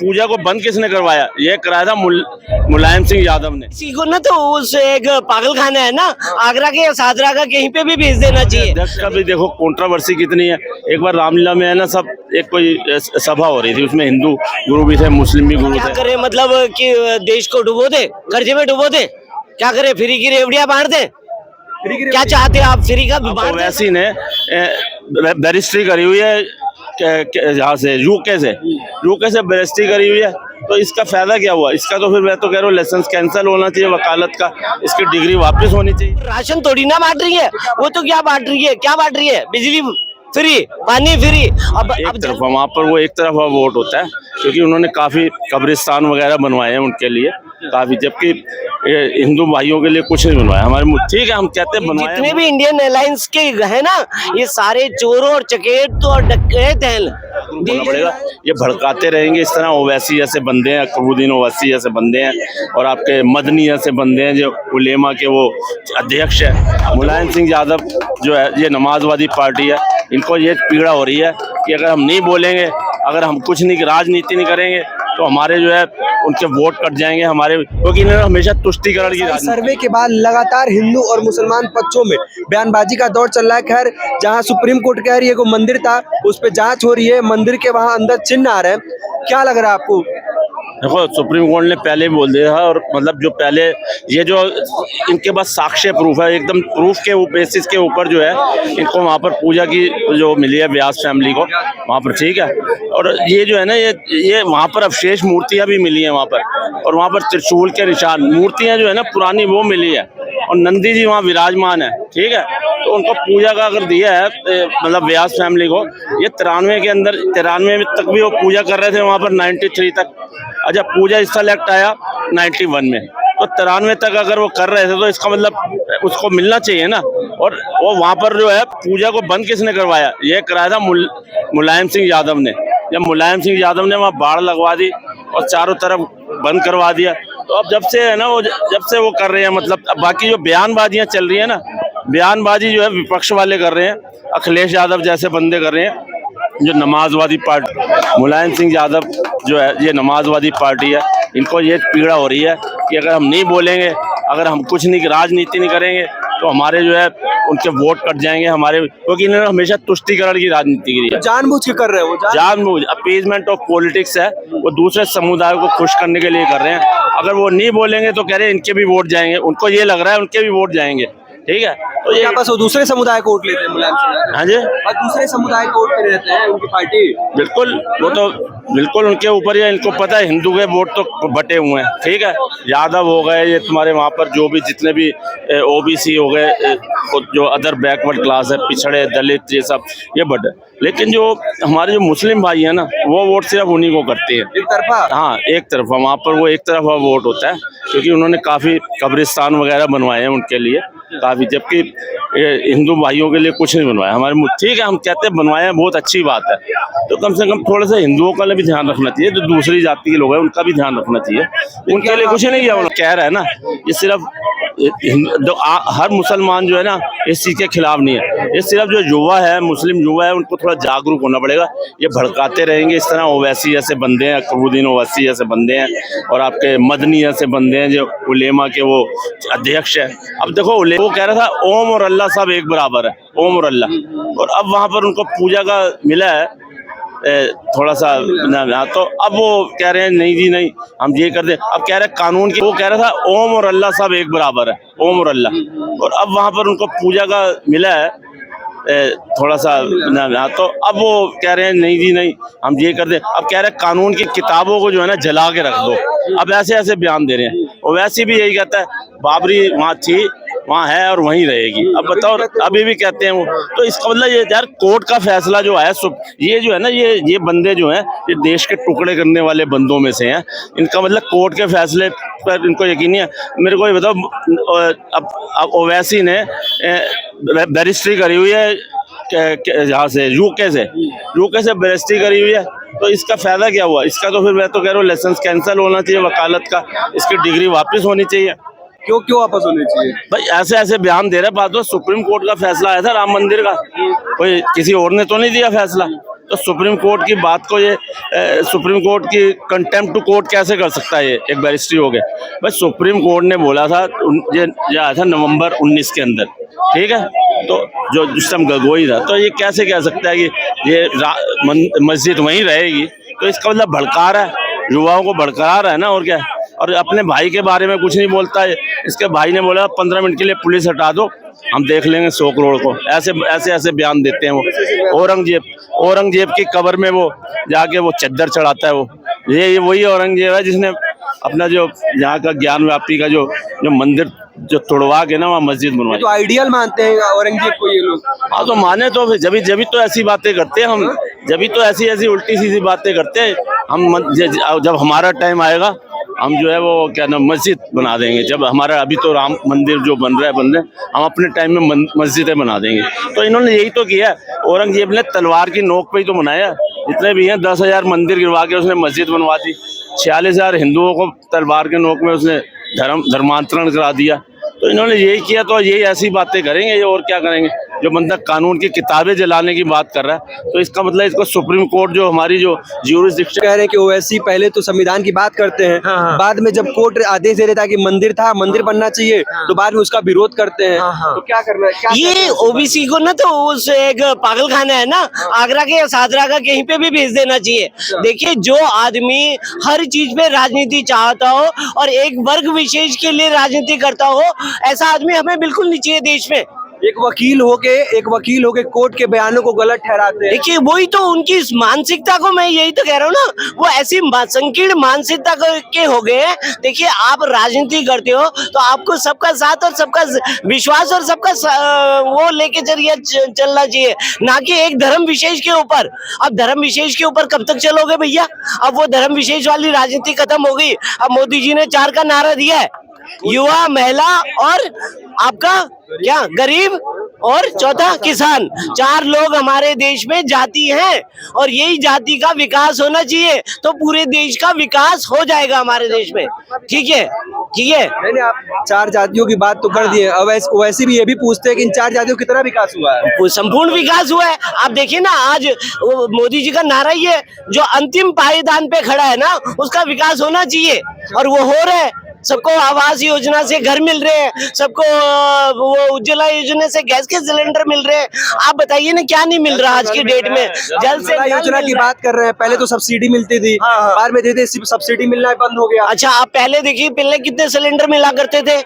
पूजा को बंद किसने करवाया? ये कराया था मुलायम सिंह यादव ने। किसी को ना तो उस एक पागल खाना है ना आगरा के या सादरा का कहीं पे भी भेज देना चाहिए। अध्यक्ष का भी देखो कंट्रोवर्सी कितनी है। एक बार रामलीला में है ना, सब एक कोई सभा हो रही थी, उसमें हिंदू गुरु भी थे, मुस्लिम भी गुरु क्या थे। करे मतलब कि देश को डुबो दे, कर्जे में डुबो दे, क्या करे? फ्री की रेवड़ियां बांट दे? क्या चाहते हैं आप? फ्री का बांट दे? ओवैसी ने बैरिस्ट्री करी हुई है यहाँ से यूके से बैरिस्ट्री करी हुई है, तो इसका फायदा क्या हुआ? इसका तो फिर मैं तो कह रहा हूँ लाइसेंस कैंसिल होना चाहिए वकालत का, इसकी डिग्री वापस होनी चाहिए। राशन थोड़ी ना बांट रही है वो, तो क्या बांट रही है? क्या बांट रही है? बिजली फ्री, पानी फ्री। अब तरफ वहाँ पर वो एक तरफा वोट होता है, क्योंकि उन्होंने काफी कब्रिस्तान वगैरह बनवाए हैं उनके लिए काफी, जबकि हिंदू भाइयों के लिए कुछ नहीं बनवाया। हमारे ठीक है, हम कहते हैं बनवाए। जितने भी इंडियन एयरलाइंस के है ना, ये सारे चोरों और चकेत और डकैत हैं। पड़ेगा, ये भड़काते रहेंगे इस तरह। ओवैसी जैसे बंदे हैं, अकबरुद्दीन ओवैसी जैसे बंदे हैं, और आपके मदनी जैसे बंदे हैं जो उलेमा के वो अध्यक्ष है। मुलायम सिंह यादव जो है, ये नमाजवादी पार्टी है, इनको ये पीड़ा हो रही है कि अगर हम नहीं बोलेंगे, अगर हम कुछ नहीं राजनीति नहीं करेंगे, तो हमारे जो है उनके वोट कट जाएंगे हमारे, क्योंकि इन्होंने हमेशा तुष्टीकरण की राजनीति। सर्वे के बाद लगातार हिंदू और मुसलमान पक्षों में बयानबाजी का दौर चल रहा है। खैर, जहां सुप्रीम कोर्ट कह रही है को मंदिर था, उस पर जांच हो रही है, मंदिर के वहां अंदर चिन्ह आ रहे हैं, क्या लग रहा है आपको? देखो, सुप्रीम कोर्ट ने पहले भी बोल दिया था, और मतलब जो पहले ये जो इनके पास साक्ष्य प्रूफ है, एकदम प्रूफ के बेसिस के ऊपर जो है इनको वहाँ पर पूजा की जो मिली है व्यास फैमिली को वहाँ पर, ठीक है। और ये जो है ना, ये वहाँ पर अवशेष मूर्तियाँ भी मिली हैं वहाँ पर, और वहाँ पर त्रिशूल के निशान मूर्तियाँ जो है ना पुरानी वो मिली है, और नंदी जी वहाँ विराजमान है, ठीक है। तो उनको पूजा का अगर दिया है मतलब व्यास फैमिली को, ये 93 के अंदर 93 तक भी वो पूजा कर रहे थे वहाँ पर, 93 तक। अच्छा, पूजा स्थल एक्ट आया 91 में, तो 93 तक अगर वो कर रहे थे, तो इसका मतलब उसको मिलना चाहिए ना। और वो वहाँ पर जो है पूजा को बंद किसने करवाया? ये कराया था मुलायम सिंह यादव ने। जब मुलायम सिंह यादव ने वहाँ बाढ़ लगवा दी और चारों तरफ बंद करवा दिया, तो अब जब से है ना वो, जब से वो कर रहे हैं, मतलब अब बाकी जो बयानबाजियाँ चल रही है ना, बयानबाजी जो है विपक्ष वाले कर रहे हैं, अखिलेश यादव जैसे बंदे कर रहे हैं, जो नमाजवादी पार्टी। मुलायम सिंह यादव जो है, ये नमाजवादी पार्टी है, इनको ये पीड़ा हो रही है कि अगर हम नहीं बोलेंगे, अगर हम कुछ नहीं राजनीति नहीं करेंगे, तो हमारे जो है उनके वोट कट जाएंगे हमारे, क्योंकि इन्होंने हमेशा तुष्टीकरण की राजनीति की है। जानबूझ के कर रहे हैं वो, जानबूझ अपीजमेंट ऑफ पॉलिटिक्स है, वो दूसरे समुदाय को खुश करने के लिए कर रहे हैं। अगर वो नहीं बोलेंगे तो कह रहे हैं इनके भी वोट जाएंगे, उनको ये लग रहा है उनके भी वोट जाएंगे, ठीक है। तो ये बस वो दूसरे समुदाय को वोट लेते हैं मुलायम सिंह। हाँ जी, और दूसरे समुदाय को वोट पे रहते हैं उनकी पार्टी। बिल्कुल, वो तो बिल्कुल उनके ऊपर ही है। इनको पता है हिंदू के वोट तो बटे हुए हैं, ठीक है। यादव हो गए, ये तुम्हारे वहाँ पर जो भी जितने भी ओबीसी हो गए, जो अदर बैकवर्ड क्लास है, पिछड़े दलित, ये सब ये बटे। लेकिन जो हमारे जो मुस्लिम भाई है ना, वो वोट सिर्फ उन्हीं को करते हैं, एक तरफा। हाँ, एक तरफा। वहाँ पर वो एक तरफा वोट होता है, क्योंकि उन्होंने काफ़ी कब्रिस्तान वगैरह बनवाए हैं उनके लिए काफ़ी, जबकि हिंदू भाइयों के लिए कुछ नहीं बनवाया। हमारे ठीक है, हम कहते हैं बनवाए हैं, बहुत अच्छी बात है। तो कम से कम थोड़ा सा हिंदुओं का भी ध्यान रखना चाहिए, जो दूसरी जाति के लोग हैं उनका भी ध्यान रखना चाहिए। उनके लिए कुछ नहीं किया, कह रहा है ना, ये सिर्फ हर मुसलमान जो है ना इस चीज़ के खिलाफ नहीं है। ये सिर्फ जो युवा है, मुस्लिम युवा है, उनको थोड़ा जागरूक होना पड़ेगा। ये भड़काते रहेंगे इस तरह। ओवैसी जैसे बंदे हैं, अकबरुद्दीन ओवैसी जैसे बंदे हैं, और आपके मदनी जैसे बंदे हैं जो उलेमा के वो अध्यक्ष है। अब देखो, वो कह रहा था ओम और अल्लाह सब एक बराबर है, ओम और अल्लाह, और अब वहाँ पर उनको पूजा का मिला है थोड़ा सा ना, तो अब वो कह रहे हैं नहीं जी नहीं, हम ये कर दे। अब कह रहे हैं कानून की, वो कह रहा था ओम और अल्लाह सब एक बराबर है, ओम और अल्लाह, और अब वहाँ पर उनको पूजा का मिला है थोड़ा सा ना, तो अब वो कह रहे हैं नहीं जी नहीं, हम ये कर दे। अब कह रहे हैं कानून की किताबों को जो है ना जला के रख दो। अब ऐसे ऐसे बयान दे रहे हैं। और वैसे भी यही कहता है बाबरी वहाँ थी, वहाँ है और वहीं रहेगी। अब बताओ, अभी भी कहते हैं वो। तो इसका मतलब ये यार, कोर्ट का फैसला जो है, ये जो है ना, ये बंदे जो हैं, ये देश के टुकड़े करने वाले बंदों में से हैं। इनका मतलब कोर्ट के फैसले पर इनको यकीन नहीं है। मेरे को ये बताओ, अब ओवैसी ने बैरिस्ट्री करी हुई है यहाँ से यूके से बैरिस्ट्री करी हुई है, तो इसका फायदा क्या हुआ? इसका तो फिर मैं तो कह रहा हूँ लाइसेंस कैंसिल होना चाहिए वकालत का, इसकी डिग्री वापस होनी चाहिए। क्यों वापस होनी चाहिए भाई? ऐसे ऐसे बयान दे रहे। बात तो सुप्रीम कोर्ट का फैसला आया था राम मंदिर का, कोई किसी और ने तो नहीं दिया फैसला। तो सुप्रीम कोर्ट की बात को ये सुप्रीम कोर्ट की कंटेम्प्ट टू कोर्ट कैसे कर सकता है ये एक बैरिस्ट्री हो गया। भाई सुप्रीम कोर्ट ने बोला था ये आया था नवंबर 19 के अंदर, ठीक है, तो जो जिस टाइम गगोई था, तो ये कैसे कह सकता है कि ये मस्जिद वहीं रहेगी। तो इसका मतलब भड़का रहा है, युवाओं को भड़का रहा है ना, और क्या। और अपने भाई के बारे में कुछ नहीं बोलता है। इसके भाई ने बोला 15 मिनट के लिए पुलिस हटा दो, हम देख लेंगे 100 करोड़ को। ऐसे बयान देते हैं वो। औरंगजेब की कब्र में वो जाके वो चद्दर चढ़ाता है। वो ये वही औरंगजेब है जिसने अपना जो यहाँ का ज्ञान व्यापी का जो मंदिर जो तोड़वा के ना वहाँ मस्जिद बनवाई। तो आइडियल मानते हैं औरंगजेब को ये लोग। हाँ तो माने तो जब तो ऐसी बातें करते हैं हम, जब तो ऐसी उल्टी सीधी बातें करते हैं हम। जब हमारा टाइम आएगा हम जो है वो क्या नाम मस्जिद बना देंगे। जब हमारा अभी तो राम मंदिर जो बन रहा है हम अपने टाइम में मस्जिदें बना देंगे। तो इन्होंने यही तो किया। औरंगजेब ने तलवार की नोक पे ही तो बनाया। जितने भी हैं 10,000 मंदिर गिरवा के उसने मस्जिद बनवा दी। 46,000 हिंदुओं को तलवार के नोक में उसने धर्मांतरण करा दिया। तो इन्होंने यही किया, तो यही ऐसी बातें करेंगे ये, और क्या करेंगे। जो बंदा कानून की किताबें जलाने की बात कर रहा है, तो इसका मतलब इसको सुप्रीम कोर्ट जो हमारी जो ज्यूरिसडिक्शन कह रहे हैं कि ओवैसी पहले तो संविधान की बात करते हैं, बाद में जब कोर्ट आदेश दे देता है कि मंदिर था, मंदिर बनना चाहिए, तो बाद में उसका विरोध करते हैं। तो क्या करना है, क्या ये ओबीसी को ना तो उस एक पागल खाना है ना, आगरा के या सादरा का कहीं पे भी भेज देना चाहिए। देखिए, जो आदमी हर चीज पे राजनीति चाहता हो और एक वर्ग विशेष के लिए राजनीति करता हो, ऐसा आदमी हमें बिल्कुल नहीं चाहिए देश में। एक वकील होके कोर्ट के बयानों को गलत ठहराते हैं। देखिए, वही तो उनकी इस मानसिकता को मैं यही तो कह रहा हूँ ना, वो ऐसी संकीर्ण मानसिकता के हो गए। देखिए, आप राजनीति करते हो तो आपको सबका साथ और सबका विश्वास और सबका वो लेके चलना चाहिए, ना कि एक धर्म विशेष के ऊपर। अब धर्म विशेष के ऊपर कब तक चलोगे भैया? अब वो धर्म विशेष वाली राजनीति खत्म हो गई। अब मोदी जी ने 4 का नारा दिया है, युवा, महिला और आपका क्या गरीब और चौथा किसान। 4 लोग हमारे देश में जाति हैं और यही जाति का विकास होना चाहिए, तो पूरे देश का विकास हो जाएगा हमारे देश में। ठीक है, ठीक है। नहीं, आप 4 जातियों की बात तो कर दिए। अब वैसे भी ये भी पूछते हैं कि इन 4 जातियों का कितना विकास हुआ है। संपूर्ण विकास हुआ है। आप देखिए ना, आज मोदी जी का नारा ही है, जो अंतिम पायदान पे खड़ा है ना, उसका विकास होना चाहिए, और वो हो रहा है। सबको आवास योजना से घर मिल रहे हैं, सबको वो उज्ज्वला योजना से गैस के सिलेंडर मिल रहे हैं। आप बताइए ना, क्या नहीं मिल रहा आज की डेट में? जल से योजना की बात कर रहे हैं। पहले तो सब्सिडी मिलती थी, बाद में धीरे सब्सिडी मिलना बंद हो गया। अच्छा, आप पहले देखिए, पहले कितने सिलेंडर मिला करते थे?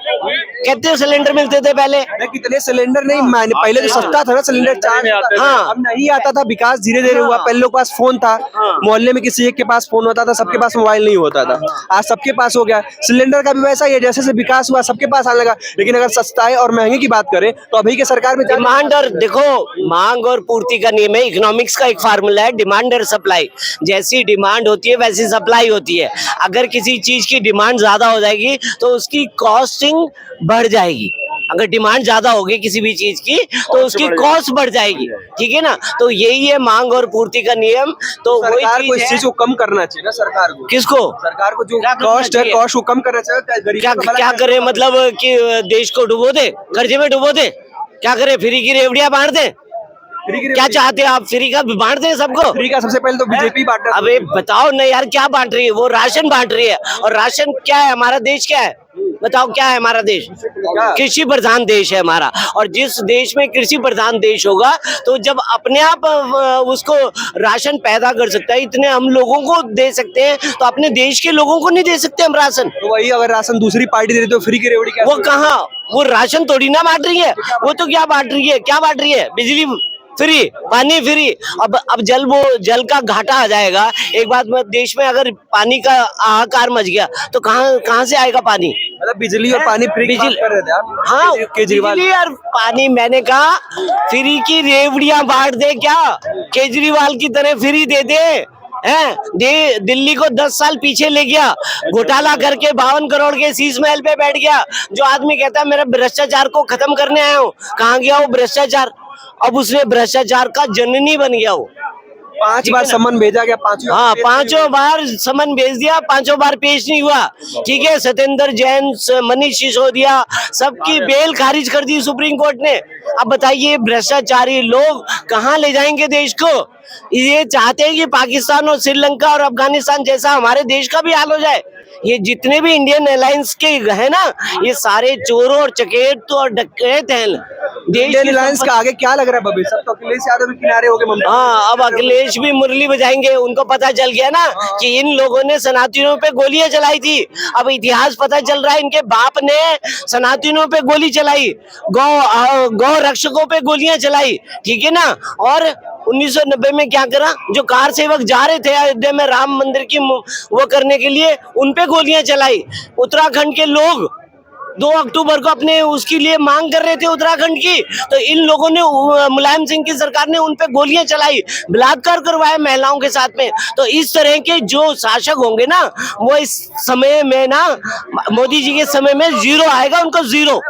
कितने सिलेंडर मिलते थे पहले? कितने सिलेंडर नहीं, पहले तो सस्ता था ना सिलेंडर, चार्ज। हाँ, अब नहीं आता था। विकास धीरे धीरे हुआ। पहले लोग पास फोन था, मोहल्ले में किसी एक के पास फोन होता था, सबके पास मोबाइल नहीं होता था। आज सबके पास हो गया। सिलेंडर का भी वैसा ही है, जैसे विकास हुआ सबके पास आने लगा। लेकिन अगर सस्ताई और महंगे की बात करें तो अभी के सरकार में डिमांड और देखो, मांग और पूर्ति का नियम है। इकोनॉमिक्स का एक फार्मूला है, डिमांड और सप्लाई। जैसी डिमांड होती है वैसी सप्लाई होती है। अगर किसी चीज की डिमांड ज्यादा हो जाएगी तो उसकी कॉस्टिंग बढ़ जाएगी। अगर डिमांड ज्यादा होगी किसी भी चीज की तो उसकी कॉस्ट बढ़ जाएगी। ठीक है ना? तो यही है मांग और पूर्ति का नियम। तो सरकार को इस चीज को कम करना चाहिए ना। सरकार को, किसको? सरकार को जो कॉस्ट है, कॉस्ट को कम करना चाहिए। क्या करे? मतलब कि देश को डुबो दे, कर्जे में डुबो दे? क्या करे? फ्री की रेवड़ियां बांट दे? क्या चाहते हैं आप? फ्री का बांट दें सबको? फ्री का सबसे पहले तो बीजेपी बांट रहा है। अबे बताओ ना यार, क्या बांट रही है? वो राशन बांट रही है। और राशन क्या है? हमारा देश क्या है? बताओ, क्या है हमारा देश? कृषि प्रधान देश है हमारा। और जिस देश में कृषि प्रधान देश होगा तो जब अपने आप उसको राशन पैदा कर सकता है, इतने हम लोगों को दे सकते हैं, तो अपने देश के लोगों को नहीं दे सकते हम राशन? तो वही, अगर राशन दूसरी पार्टी दे रही तो फ्री की रेवड़ी क्या? वो कहाँ? वो राशन थोड़ी ना बांट रही है। वो तो क्या बांट रही है? क्या बांट रही है? बिजली फ्री, पानी फ्री। अब जल का घाटा आ जाएगा। एक बात में, देश में अगर पानी का हाहाकार मच गया तो कहाँ से आएगा पानी? मतलब बिजली और पानी फ्री की बात कर रहे थे आप? हाँ, केजरीवाल। बिजली और पानी, मैंने कहा फ्री की रेवड़ियां बांट दे। क्या केजरीवाल की तरह फ्री दे दे? दिल्ली को 10 साल पीछे ले गया, घोटाला करके 52 करोड़ के शीश महल पे बैठ गया। जो आदमी कहता है मेरा भ्रष्टाचार को खत्म करने आया हूँ, कहाँ गया वो भ्रष्टाचार? अब उसने भ्रष्टाचार का जननी बन गया वो। 5 बार समन भेजा गया, 5 बार समन भेज दिया, 5 बार पेश नहीं हुआ। ठीक है, सत्येंद्र जैन, मनीष सिसोदिया, सबकी बेल खारिज कर दी सुप्रीम कोर्ट ने। अब बताइए, भ्रष्टाचारी लोग कहाँ ले जाएंगे देश को? ये चाहते हैं कि पाकिस्तान और श्रीलंका और अफगानिस्तान जैसा हमारे देश का भी हाल हो जाए। ये जितने भी इंडियन अलायंस के है ना, ये सारे चोरों और चकेत और डकैत हैं। इंडियन अलायंस का आगे क्या लग रहा है भविष्य? अब तो अखिलेश यादव भी किनारे हो गए, ममता। हाँ, अब अखिलेश भी मुरली बजाएंगे। उनको पता चल गया ना कि इन लोगों ने सनातनियों पे गोलियां चलाई थी। अब इतिहास पता चल रहा है, इनके बाप ने सनातनियों पे गोली चलाई, गौ रक्षकों पे गोलियां चलाई, ठीक है ना। और 1990 में क्या करा, जो कार सेवक जा रहे थे अयोध्या में राम मंदिर की वो करने के लिए, उनपे गोलियां चलाई। उत्तराखंड के लोग 2 अक्टूबर को अपने उसके लिए मांग कर रहे थे उत्तराखंड की, तो इन लोगों ने, मुलायम सिंह की सरकार ने उन पे गोलियां चलाई, बलात्कार करवाया महिलाओं के साथ में। तो इस तरह के जो शासक होंगे ना, वो इस समय में ना, मोदी जी के समय में जीरो आएगा, उनको जीरो।